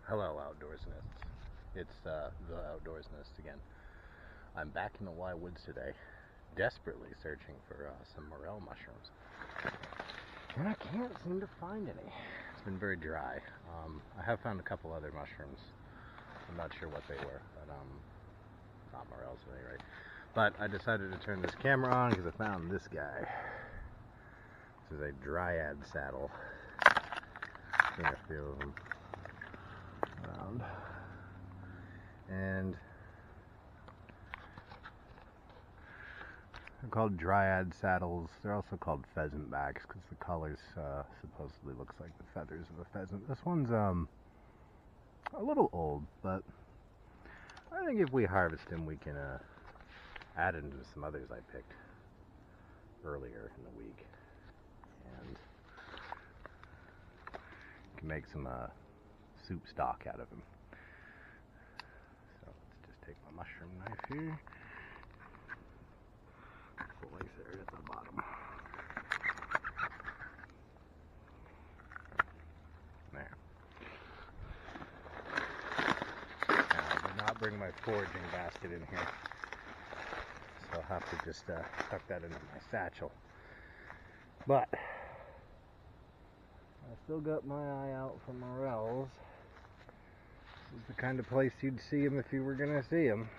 Hello, Outdoorsinists. It's the Outdoorsnist again. I'm back in the Y woods today, desperately searching for some morel mushrooms, and I can't seem to find any. It's been very dry. I have found a couple other mushrooms. I'm not sure what they were, but not morels at any rate. But I decided to turn this camera on because I found this guy. This is a dryad saddle. Seeing a few of them around. And they're called dryad saddles. They're also called pheasant backs because the colors supposedly looks like the feathers of a pheasant. This one's a little old, but I think if we harvest him, we can add him to some others I picked earlier in the week, and can make some soup stock out of him. So let's just take my mushroom knife here. Place it right at the bottom. There. Now, I did not bring my foraging basket in here, so I'll have to just tuck that into my satchel. But I still got my eye out for morels. This is the kind of place you'd see them if you were going to see them.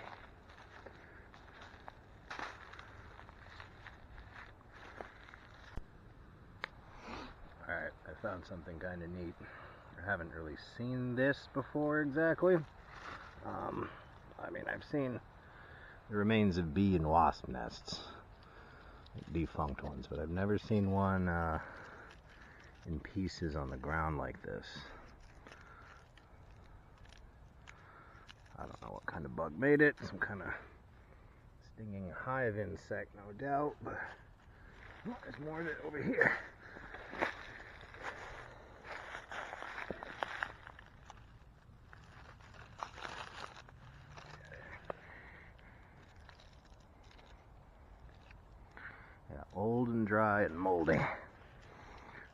Alright, I found something kind of neat. I haven't really seen this before exactly. I mean, I've seen the remains of bee and wasp nests, defunct ones, but I've never seen one in pieces on the ground like this. I don't know what kind of bug made it. Some kind of stinging hive insect, no doubt, but oh, there's more of it over here. Yeah, old and dry and moldy. I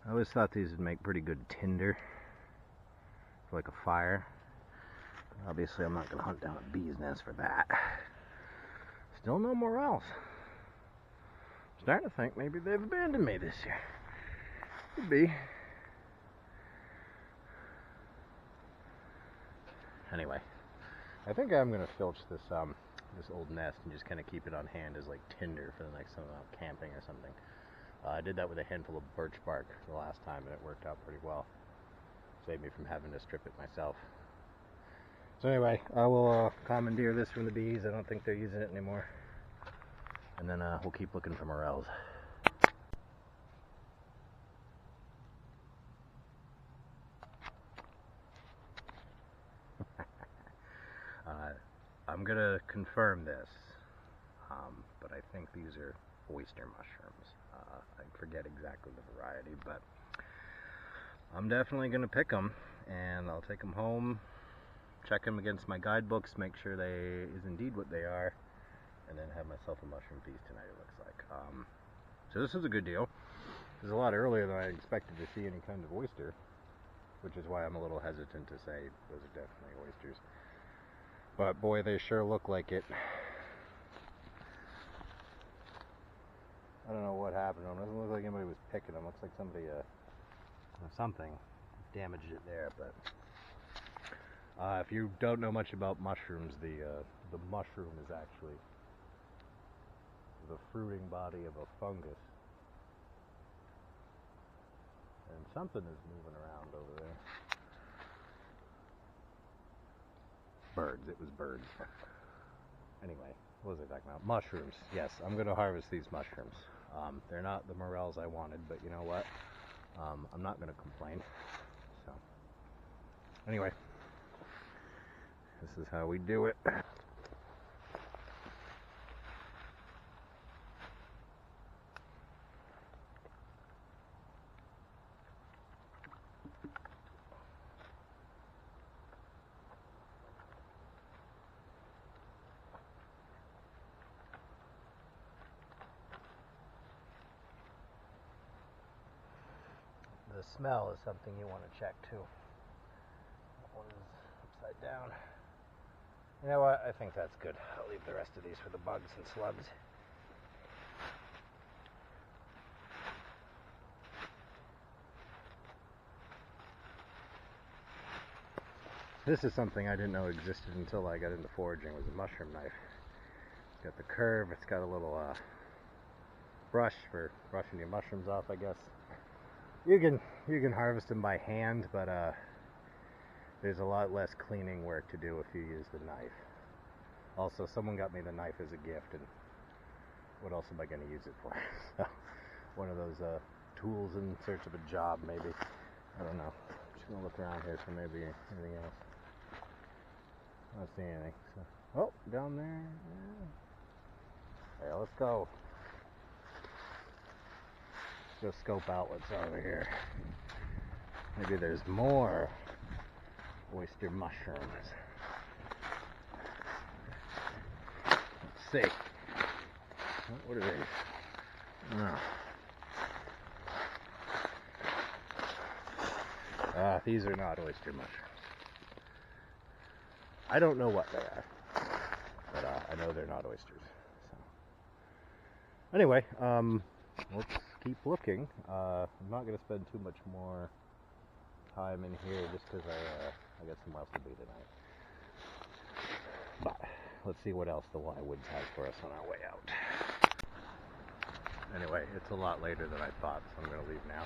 always thought these would make pretty good tinder for like a fire. Obviously, I'm not going to hunt down a bee's nest for that. Still no morels. Starting to think maybe they've abandoned me this year. Could be. Anyway, I think I'm going to filch this this old nest and just kind of keep it on hand as like tinder for the next time I'm out camping or something. I did that with a handful of birch bark the last time, and it worked out pretty well. Saved me from having to strip it myself. So anyway, I will commandeer this from the bees. I don't think they're using it anymore. And then we'll keep looking for morels. I'm going to confirm this, but I think these are oyster mushrooms. I forget exactly the variety, but I'm definitely going to pick them, and I'll take them home, check them against my guidebooks, make sure they is indeed what they are, and then have myself a mushroom feast tonight, it looks like. So this is a good deal. This is a lot earlier than I expected to see any kind of oyster, which is why I'm a little hesitant to say those are definitely oysters. But boy, they sure look like it. I don't know what happened to them. It doesn't look like anybody was picking them. Looks like somebody, something damaged it there. But if you don't know much about mushrooms, the mushroom is actually the fruiting body of a fungus. And something is moving around over there. Birds. It was birds. Anyway, what was I talking about? Mushrooms. Yes, I'm going to harvest these mushrooms. They're not the morels I wanted, but you know what? I'm not going to complain. So, anyway, this is how we do it. The smell is something you want to check too. That one's upside down. You know what? I think that's good. I'll leave the rest of these for the bugs and slugs. This is something I didn't know existed until I got into foraging, was a mushroom knife. It's got the curve, it's got a little brush for brushing your mushrooms off, I guess. You can harvest them by hand, but there's a lot less cleaning work to do if you use the knife. Also, someone got me the knife as a gift, and what else am I going to use it for? So, one of those tools in search of a job, maybe. I don't know. I'm just going to look around here for maybe anything else. I don't see anything. So, oh, down there. Yeah. Alright, let's go. Let's go scope out what's over here. Maybe there's more oyster mushrooms. Let's see. What are these? Oh. These are not oyster mushrooms. I don't know what they are, but I know they're not oysters. So. Anyway, let's keep looking. I'm not going to spend too much more time in here just because I got somewhere else to be tonight. But let's see what else the Woods has for us on our way out. Anyway, it's a lot later than I thought, so I'm going to leave now.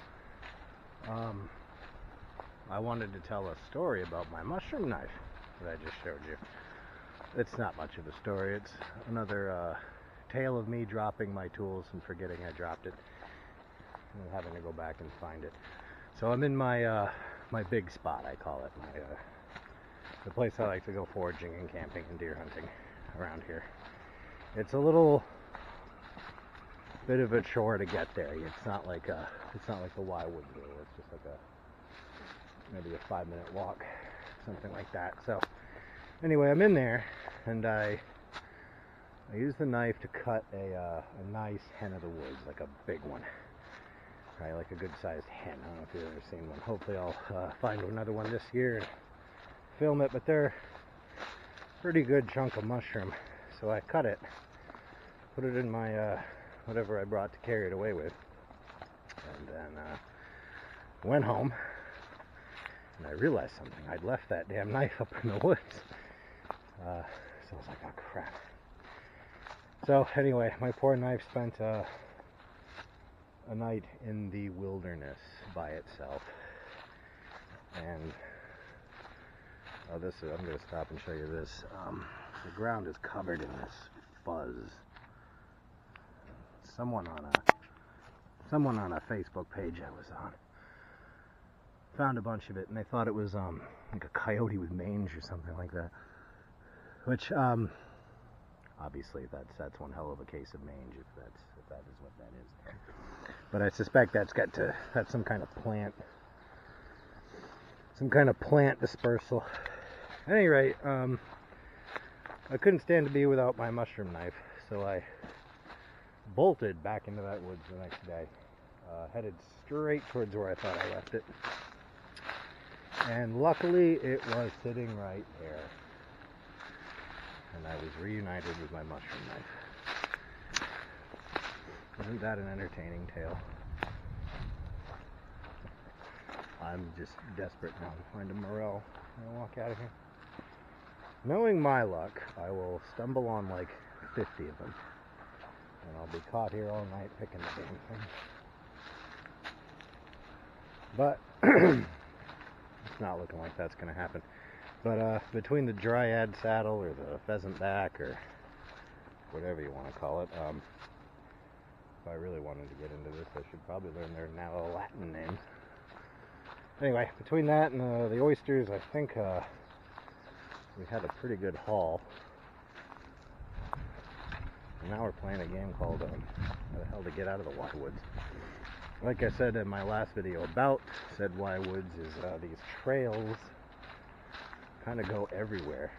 I wanted to tell a story about my mushroom knife that I just showed you. It's not much of a story. It's another tale of me dropping my tools and forgetting I dropped it and having to go back and find it. So I'm in my my big spot, I call it, the place I like to go foraging and camping and deer hunting around here. It's a little bit of a chore to get there. It's not like the Woods do. It's just like maybe a 5-minute walk, something like that. So anyway, I'm in there, and I use the knife to cut a nice hen of the woods, like a big one, right? Like a good-sized hen. I don't know if you've ever seen one. Hopefully I'll find another one this year and film it, but they're a pretty good chunk of mushroom. So I cut it, put it in my whatever I brought to carry it away with, and then went home. And I realized something. I'd left that damn knife up in the woods. So I was like, oh crap. So anyway, my poor knife spent a night in the wilderness by itself. And I'm going to stop and show you this. The ground is covered in this fuzz. Someone on a Facebook page I was on found a bunch of it, and they thought it was like a coyote with mange or something like that. Which obviously that's one hell of a case of mange if that is what that is. But I suspect that's some kind of plant dispersal. At any rate, I couldn't stand to be without my mushroom knife, so I bolted back into that woods the next day, headed straight towards where I thought I left it. And luckily, it was sitting right there. And I was reunited with my mushroom knife. Isn't that an entertaining tale? I'm just desperate now to find a Morel and walk out of here. Knowing my luck, I will stumble on like 50 of them. And I'll be caught here all night picking the damn thing. But it's not looking like that's going to happen. But between the dryad saddle or the pheasant back or whatever you want to call it, if I really wanted to get into this, I should probably learn their now Latin names. Anyway, between that and the oysters, I think we had a pretty good haul. And now we're playing a game called how the hell to get out of the Woods. Like I said in my last video about said Woods, is these trails kind of go everywhere.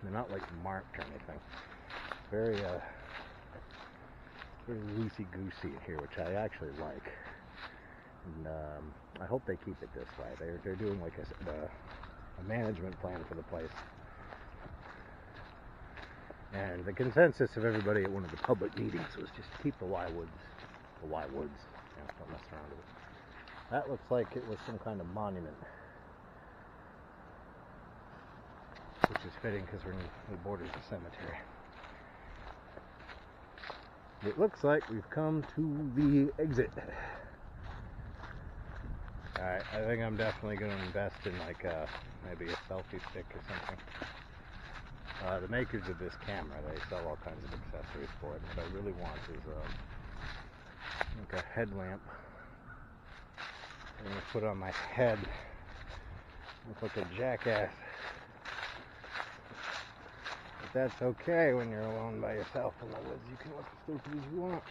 They're not like marked or anything. Very loosey-goosey here, which I actually like. And I hope they keep it this way. They're doing, like I said, a management plan for the place. And the consensus of everybody at one of the public meetings was just keep the Y woods. The Y woods. Yeah, don't mess around with it. That looks like it was some kind of monument. Which is fitting because we borders the cemetery. It looks like we've come to the exit. Alright, I think I'm definitely going to invest in like maybe a selfie stick or something. The makers of this camera, they sell all kinds of accessories for it. What I really want is like a headlamp. I'm going to put on my head. Look like a jackass. But that's okay when you're alone by yourself in the woods. You can look as stupid as you want.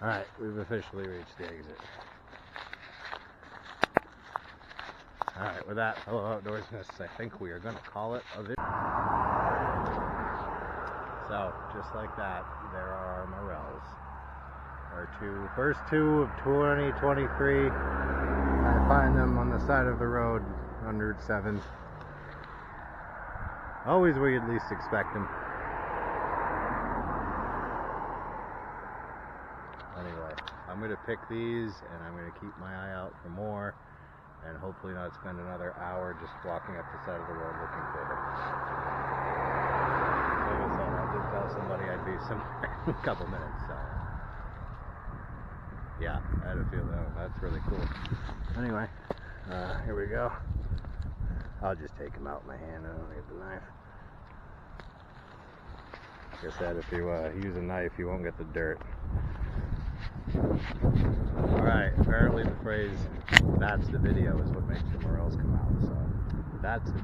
Alright, we've officially reached the exit. Alright, with that, fellow outdoorsinists, I think we are going to call it a video. So, just like that, there are our Morels. Our first two of 2023. I find them on the side of the road on Route 7. Always where you'd least expect them. Anyway, I'm going to pick these and I'm going to keep my eye out for more and hopefully not spend another hour just walking up the side of the road looking for them. Like I said, I did tell somebody I'd be somewhere in a couple minutes, so yeah, I had a feel that's really cool. Anyway, here we go. I'll just take them out in my hand. I don't need the knife. Like I said, if you use a knife, you won't get the dirt. Alright, apparently the phrase, that's the video, is what makes the Morels come out. So, that's the